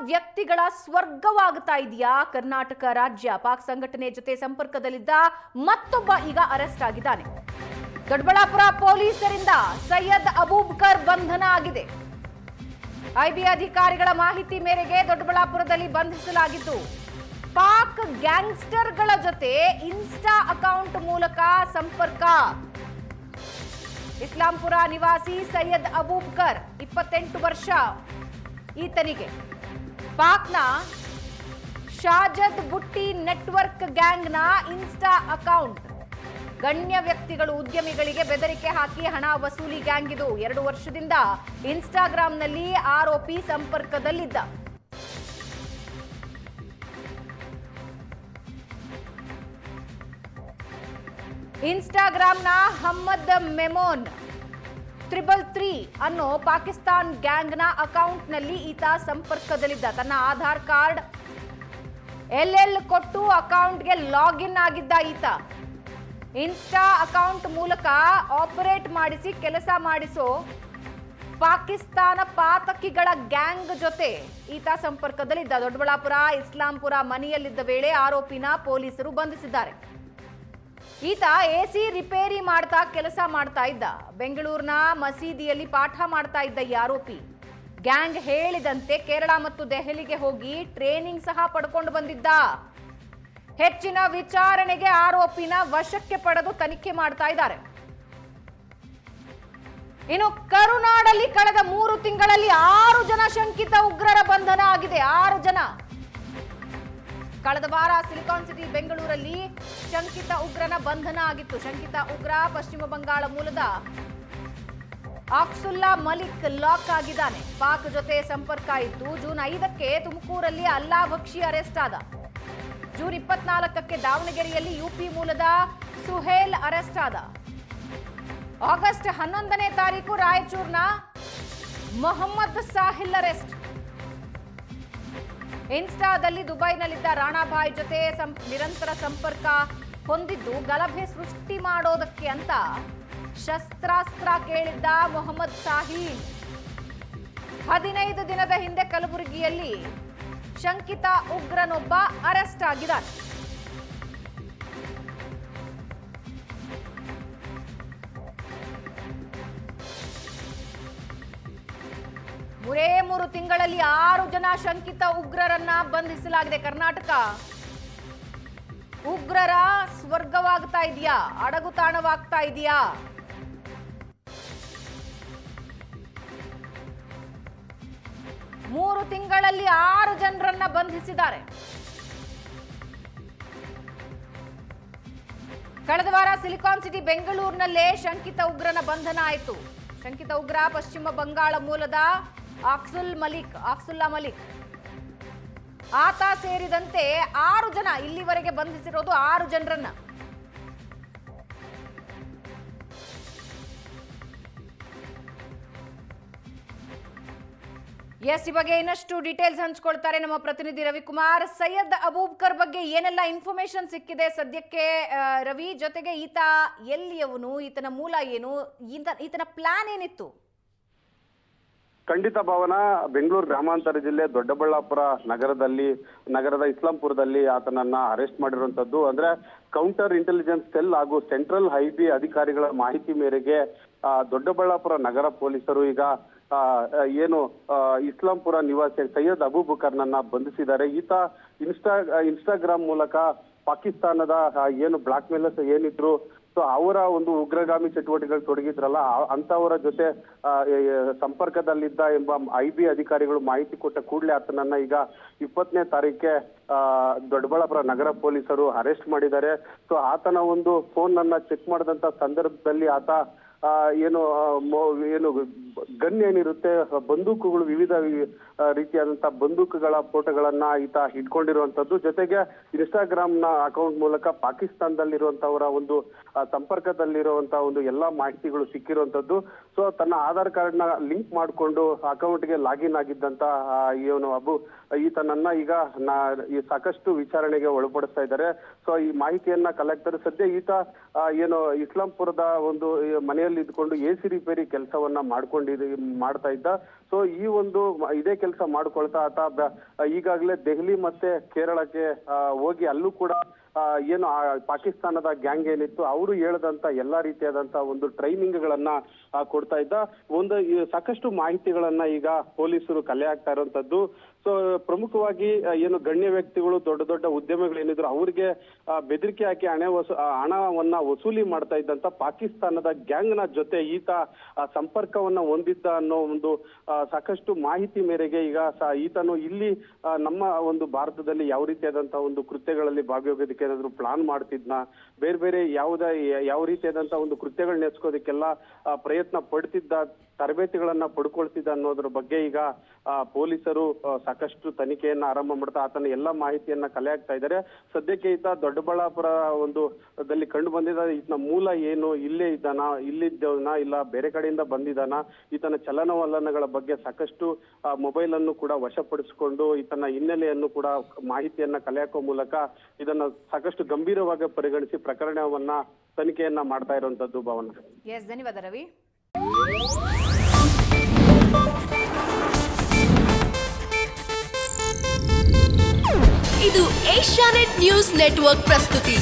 ವ್ಯಕ್ತಿಗಳ ಸ್ವರ್ಗವಾಗ್ತಾ ಇದೆಯಾ ಕರ್ನಾಟಕ ರಾಜ್ಯ? ಪಾಕ್ ಸಂಘಟನೆ ಜೊತೆ ಸಂಪರ್ಕದಲ್ಲಿದ್ದ ಮತ್ತೊಬ್ಬ ಈಗ ಅರೆಸ್ಟ್ ಆಗಿದ್ದಾನೆ. ದೊಡ್ಡಬಳ್ಳಾಪುರ ಪೊಲೀಸರಿಂದ ಸೈಯದ್ ಅಬೂಬಕರ್ ಬಂಧನ ಆಗಿದೆ. ಐಬಿ ಅಧಿಕಾರಿಗಳ ಮಾಹಿತಿ ಮೇರೆಗೆ ದೊಡ್ಡಬಳ್ಳಾಪುರದಲ್ಲಿ ಬಂಧಿಸಲಾಗಿದ್ದು, ಪಾಕ್ ಗ್ಯಾಂಗ್ಸ್ಟರ್ಗಳ ಜೊತೆ ಇನ್ಸ್ಟಾ ಅಕೌಂಟ್ ಮೂಲಕ ಸಂಪರ್ಕ. ಇಸ್ಲಾಂಪುರ ನಿವಾಸಿ ಸೈಯದ್ ಅಬೂಬಕರ್ 28 ವರ್ಷ ಈತನಿಗೆ ಪಾಕ್ನ ಶಾಜದ್ ಬುಟ್ಟಿ ನೆಟ್ವರ್ಕ್ ಗ್ಯಾಂಗ್ನ ಇನ್ಸ್ಟಾ ಅಕೌಂಟ್. ಗಣ್ಯ ವ್ಯಕ್ತಿಗಳು, ಉದ್ಯಮಿಗಳಿಗೆ ಬೆದರಿಕೆ ಹಾಕಿ ಹಣ ವಸೂಲಿ ಗ್ಯಾಂಗ್ ಇದು. 2 ವರ್ಷದಿಂದ ಇನ್ಸ್ಟಾಗ್ರಾಂನಲ್ಲಿ ಆರೋಪಿ ಸಂಪರ್ಕದಲ್ಲಿದ್ದ. ಇನ್ಸ್ಟಾಗ್ರಾಂನ ಹಮ್ಮದ್ ಮೆಮೋನ್ 333 ಅನ್ನೋ ಪಾಕಿಸ್ತಾನ್ ಗ್ಯಾಂಗ್ನ ಅಕೌಂಟ್ನಲ್ಲಿ ಈತ ಸಂಪರ್ಕದಲ್ಲಿದ್ದ. ತನ್ನ ಆಧಾರ್ ಕಾರ್ಡ್ ಎಲ್ ಕೊಟ್ಟು ಅಕೌಂಟ್ಗೆ ಲಾಗಿನ್ ಆಗಿದ್ದ ಈತ. ಇನ್ಸ್ಟಾ ಅಕೌಂಟ್ ಮೂಲಕ ಆಪರೇಟ್ ಮಾಡಿಸಿ ಕೆಲಸ ಮಾಡಿಸೋ ಪಾಕಿಸ್ತಾನ ಪಾತಕಿಗಳ ಗ್ಯಾಂಗ್ ಜೊತೆ ಈತ ಸಂಪರ್ಕದಲ್ಲಿದ್ದ. ದೊಡ್ಡಬಳ್ಳಾಪುರ ಇಸ್ಲಾಂಪುರ ಮನೆಯಲ್ಲಿದ್ದ ವೇಳೆ ಆರೋಪಿನ ಪೊಲೀಸರು ಬಂಧಿಸಿದ್ದಾರೆ. ಈತ ಎಸಿ ರಿಪೇರಿ ಮಾಡ್ತಾ ಕೆಲಸ ಮಾಡ್ತಾ ಇದ್ದ. ಬೆಂಗಳೂರಿನ ಮಸೀದಿಯಲ್ಲಿ ಪಾಠ ಮಾಡ್ತಾ ಇದ್ದ ಈ ಆರೋಪಿ ಗ್ಯಾಂಗ್ ಹೇಳಿದಂತೆ ಕೇರಳ ಮತ್ತು ದೆಹಲಿಗೆ ಹೋಗಿ ಟ್ರೈನಿಂಗ್ ಸಹ ಪಡ್ಕೊಂಡು ಬಂದಿದ್ದ. ಹೆಚ್ಚಿನ ವಿಚಾರಣೆಗೆ ಆರೋಪಿನ ವಶಕ್ಕೆ ಪಡೆದು ತನಿಖೆ ಮಾಡ್ತಾ ಇದ್ದಾರೆ. ಇನ್ನು ಕರುನಾಡಲ್ಲಿ ಕಳೆದ 3 ತಿಂಗಳಲ್ಲಿ 6 ಜನ ಶಂಕಿತ ಉಗ್ರರ ಬಂಧನ ಆಗಿದೆ. 6 ಜನ. ಕಳೆದ ವಾರ ಸಿಲಿಕಾನ್ ಸಿಟಿ ಬೆಂಗಳೂರಲ್ಲಿ ಶಂಕಿತ ಉಗ್ರನ ಬಂಧನ ಆಗಿತ್ತು. ಶಂಕಿತ ಉಗ್ರ ಪಶ್ಚಿಮ ಬಂಗಾಳ ಮೂಲದ ಅಫ್ಸುಲ್ಲಾ ಮಲಿಕ್ ಲಾಕ್ ಆಗಿದ್ದಾನೆ. ಪಾಕ್ ಜೊತೆ ಸಂಪರ್ಕ ಇತ್ತು. ಜೂನ್ 5ಕ್ಕೆ ತುಮಕೂರಲ್ಲಿ ಅಲ್ಲಾ ಬಕ್ಷಿ ಅರೆಸ್ಟ್ ಆದ. ಜೂನ್ 24ಕ್ಕೆ ದಾವಣಗೆರೆಯಲ್ಲಿ ಯುಪಿ ಮೂಲದ ಸುಹೇಲ್ ಅರೆಸ್ಟ್ ಆದ. ಆಗಸ್ಟ್ 11ನೇ ತಾರೀಕು ರಾಯಚೂರಿನ ಮೊಹಮ್ಮದ್ ಸಾಹಿಲ್ ಅರೆಸ್ಟ್. ಇನ್ಸ್ಟಾದಲ್ಲಿ ದುಬೈನಲ್ಲಿದ್ದ ರಾಣಾಭಾಯ್ ಜೊತೆ ನಿರಂತರ ಸಂಪರ್ಕ ಹೊಂದಿದ್ದು ಗಲಭೆ ಸೃಷ್ಟಿ ಮಾಡೋದಕ್ಕೆ ಅಂತ ಶಸ್ತ್ರಾಸ್ತ್ರ ಕೇಳಿದ್ದ ಮೊಹಮ್ಮದ್ ಸಾಹಿಲ್ 15 ದಿನದ ಹಿಂದೆ ಕಲಬುರಗಿಯಲ್ಲಿ ಶಂಕಿತ ಉಗ್ರನೊಬ್ಬ ಅರೆಸ್ಟ್ ಆಗಿದ್ದಾನೆ. ಮೂರೇ ತಿಂಗಳಲ್ಲಿ 6 ಜನ ಶಂಕಿತ ಉಗ್ರರನ್ನ ಬಂಧಿಸಲಾಗಿದೆ. ಕರ್ನಾಟಕ ಉಗ್ರರ ಸ್ವರ್ಗವಾಗ್ತಾ ಇದೆಯಾ, ಅಡಗುತಾಣವಾಗ್ತಾ ಇದೆಯಾ? ಮೂರು ತಿಂಗಳಲ್ಲಿ 6 ಜನರನ್ನ ಬಂಧಿಸಿದ್ದಾರೆ. ಕಳೆದ ವಾರ ಸಿಲಿಕಾನ್ ಸಿಟಿ ಬೆಂಗಳೂರಿನಲ್ಲೇ ಶಂಕಿತ ಉಗ್ರನ ಬಂಧನ ಆಯಿತು. ಶಂಕಿತ ಉಗ್ರ ಪಶ್ಚಿಮ ಬಂಗಾಳ ಮೂಲದ ಅಫ್ಸುಲ್ಲಾ ಮಲಿಕ್. ಆತ ಸೇರಿದಂತೆ 6 ಜನ ಇಲ್ಲಿವರೆಗೆ ಬಂಧಿಸಿರೋದು 6 ಜನರನ್ನ. ಈ ಬಗ್ಗೆ ಇನ್ನಷ್ಟು ಡೀಟೇಲ್ಸ್ ಹಂಚ್ಕೊಳ್ತಾರೆ ನಮ್ಮ ಪ್ರತಿನಿಧಿ ರವಿಕುಮಾರ್. ಸೈಯದ್ ಅಬೂಬಕರ್ ಬಗ್ಗೆ ಏನೆಲ್ಲ ಇನ್ಫಾರ್ಮೇಶನ್ ಸಿಕ್ಕಿದೆ ಸದ್ಯಕ್ಕೆ ರವಿ? ಜೊತೆಗೆ ಈತ ಎಲ್ಲಿಯವನು, ಈತನ ಮೂಲ ಏನು, ಈತನ ಪ್ಲಾನ್ ಏನಿತ್ತು? ಖಂಡಿತ ಭಾವನ, ಬೆಂಗಳೂರು ಗ್ರಾಮಾಂತರ ಜಿಲ್ಲೆ ದೊಡ್ಡಬಳ್ಳಾಪುರ ನಗರದ ಇಸ್ಲಾಂಪುರದಲ್ಲಿ ಆತನನ್ನ ಅರೆಸ್ಟ್ ಮಾಡಿರುವಂತದ್ದು. ಅಂದ್ರೆ ಕೌಂಟರ್ ಇಂಟೆಲಿಜೆನ್ಸ್ ಸೆಲ್ ಹಾಗೂ ಸೆಂಟ್ರಲ್ ಐಬಿ ಅಧಿಕಾರಿಗಳ ಮಾಹಿತಿ ಮೇರೆಗೆ ದೊಡ್ಡಬಳ್ಳಾಪುರ ನಗರ ಪೊಲೀಸರು ಈಗ ಇಸ್ಲಾಂಪುರ ನಿವಾಸಿ ಸೈಯದ್ ಅಬೂಬಕರ್ನನ್ನ ಬಂಧಿಸಿದ್ದಾರೆ. ಈತ ಇನ್ಸ್ಟಾಗ್ರಾಮ್ ಮೂಲಕ ಪಾಕಿಸ್ತಾನದ ಬ್ಲಾಕ್ ಮೇಲರ್ಸ್ ಏನಿದ್ರು, ಸೊ ಅವರ ಒಂದು ಉಗ್ರಗಾಮಿ ಚಟುವಟಿಕೆಗಳು ತೊಡಗಿದ್ರಲ್ಲ, ಅಂತವರ ಜೊತೆ ಸಂಪರ್ಕದಲ್ಲಿದ್ದ ಎಂಬ ಐಬಿ ಅಧಿಕಾರಿಗಳು ಮಾಹಿತಿ ಕೊಟ್ಟ ಕೂಡಲೇ ಆತನನ್ನ ಈಗ 20ನೇ ತಾರೀಕೆ ದೊಡ್ಡಬಳ್ಳಾಪುರ ನಗರ ಪೊಲೀಸರು ಅರೆಸ್ಟ್ ಮಾಡಿದ್ದಾರೆ. ಸೊ ಆತನ ಒಂದು ಫೋನ್ ಅನ್ನ ಚೆಕ್ ಮಾಡಿದಂತ ಸಂದರ್ಭದಲ್ಲಿ ಆತ ಗನ್ ಏನಿರುತ್ತೆ, ಬಂದೂಕುಗಳು, ವಿವಿಧ ರೀತಿಯಾದಂತಹ ಬಂದೂಕುಗಳ ಫೋಟೋಗಳನ್ನ ಈತ ಇಟ್ಕೊಂಡಿರುವಂತದ್ದು. ಜೊತೆಗೆ ಇನ್ಸ್ಟಾಗ್ರಾಮ್ ನ ಅಕೌಂಟ್ ಮೂಲಕ ಪಾಕಿಸ್ತಾನದಲ್ಲಿರುವಂತವರ ಒಂದು ಸಂಪರ್ಕದಲ್ಲಿರುವಂತಹ ಒಂದು ಎಲ್ಲಾ ಮಾಹಿತಿಗಳು ಸಿಕ್ಕಿರುವಂತದ್ದು. ಸೊ ತನ್ನ ಆಧಾರ್ ಕಾರ್ಡ್ ನ ಲಿಂಕ್ ಮಾಡಿಕೊಂಡು ಅಕೌಂಟ್ಗೆ ಲಾಗಿನ್ ಆಗಿದ್ದಂತ ಈತನನ್ನ ಈಗ ಸಾಕಷ್ಟು ವಿಚಾರಣೆಗೆ ಒಳಪಡಿಸ್ತಾ ಇದ್ದಾರೆ. ಸೊ ಈ ಮಾಹಿತಿಯನ್ನ ಕಲೆಕ್ಟರ್ ಸದ್ಯ ಈತ ಇಸ್ಲಾಂಪುರದ ಒಂದು ಮನೆಯಲ್ಲಿ ಇದ್ಕೊಂಡು ಎಸಿ ರಿಪೇರಿ ಕೆಲಸವನ್ನ ಮಾಡ್ತಾ ಇದ್ದ. ಸೊ ಈ ಒಂದು ಇದೇ ಕೆಲಸ ಮಾಡ್ಕೊಳ್ತಾ ಆತ ಈಗಾಗಲೇ ದೆಹಲಿ ಮತ್ತೆ ಕೇರಳಕ್ಕೆ ಹೋಗಿ ಅಲ್ಲೂ ಕೂಡ ಏನು ಪಾಕಿಸ್ತಾನದ ಗ್ಯಾಂಗ್ ಏನಿತ್ತು ಅವರು ಹೇಳದಂತ ಎಲ್ಲಾ ರೀತಿಯಾದಂತ ಒಂದು ಟ್ರೈನಿಂಗ್ ಗಳನ್ನ ಕೊಡ್ತಾ ಇದ್ದ. ಸಾಕಷ್ಟು ಮಾಹಿತಿಗಳನ್ನ ಈಗ ಪೊಲೀಸರು ಕಲೆ ಹಾಕ್ತಾ ಇರುವಂತದ್ದು. ಸೊ ಪ್ರಮುಖವಾಗಿ ಏನು ಗಣ್ಯ ವ್ಯಕ್ತಿಗಳು, ದೊಡ್ಡ ದೊಡ್ಡ ಉದ್ಯಮಿಗಳೇನಿದ್ರು ಅವ್ರಿಗೆ ಬೆದರಿಕೆ ಹಾಕಿ ಹಣವನ್ನ ವಸೂಲಿ ಮಾಡ್ತಾ ಇದ್ದಂತ ಪಾಕಿಸ್ತಾನದ ಗ್ಯಾಂಗ್ ನ ಜೊತೆ ಈತ ಸಂಪರ್ಕವನ್ನ ಹೊಂದಿದ್ದ ಅನ್ನೋ ಒಂದು ಸಾಕಷ್ಟು ಮಾಹಿತಿ ಮೇರೆಗೆ ಈಗ ಈತನು ಇಲ್ಲಿ ನಮ್ಮ ಒಂದು ಭಾರತದಲ್ಲಿ ಯಾವ ರೀತಿಯಾದಂತಹ ಒಂದು ಕೃತ್ಯಗಳಲ್ಲಿ ಭಾಗಿಯಾಗೋದಕ್ಕೆ ಏನಾದ್ರು ಪ್ಲಾನ್ ಮಾಡ್ತಿದ್ನ, ಬೇರೆ ಬೇರೆ ಯಾವ ರೀತಿಯಾದಂತ ಒಂದು ಕೃತ್ಯಗಳನ್ನ ನೆಚ್ಕೋದಕ್ಕೆಲ್ಲ ಪ್ರಯತ್ನ ಪಡ್ತಿದ್ದ, ತರಬೇತಿಗಳನ್ನ ಪಡ್ಕೊಳ್ತಿದ್ದ ಅನ್ನೋದ್ರ ಬಗ್ಗೆ ಈಗ ಪೊಲೀಸರು ಸಾಕಷ್ಟು ತನಿಖೆಯನ್ನ ಆರಂಭ ಮಾಡ್ತಾ ಆತನ ಎಲ್ಲಾ ಮಾಹಿತಿಯನ್ನ ಕಲೆ ಹಾಕ್ತಾ ಇದ್ದಾರೆ. ಸದ್ಯಕ್ಕೆ ಈತ ದೊಡ್ಡಬಳ್ಳಾಪುರ ದಲ್ಲಿ ಕಂಡು ಬಂದಿದ್ದ. ಈತನ ಮೂಲ ಏನು, ಇಲ್ಲಿದ್ದವನ ಇಲ್ಲ ಬೇರೆ ಕಡೆಯಿಂದ ಬಂದಿದ್ದಾನ, ಈತನ ಚಲನವಲನಗಳ ಬಗ್ಗೆ ಸಾಕಷ್ಟು ಮೊಬೈಲ್ ಅನ್ನು ಕೂಡ ವಶಪಡಿಸಿಕೊಂಡು ಈತನ ಹಿನ್ನೆಲೆಯನ್ನು ಕೂಡ ಮಾಹಿತಿಯನ್ನ ಕಲೆ ಹಾಕುವ ಮೂಲಕ ಇದನ್ನ ಸಾಕಷ್ಟು ಗಂಭೀರವಾಗಿ ಪರಿಗಣಿಸಿ ಪ್ರಕರಣವನ್ನ ತನಿಖೆಯನ್ನ ಮಾಡ್ತಾ ಇರುವಂತದ್ದು. ಭಾವನ. ಧನ್ಯವಾದ ರವಿ. ಇದು ಏಷ್ಯಾನೆಟ್ ನ್ಯೂಸ್ ನೆಟ್ವರ್ಕ್ ಪ್ರಸ್ತುತಿ.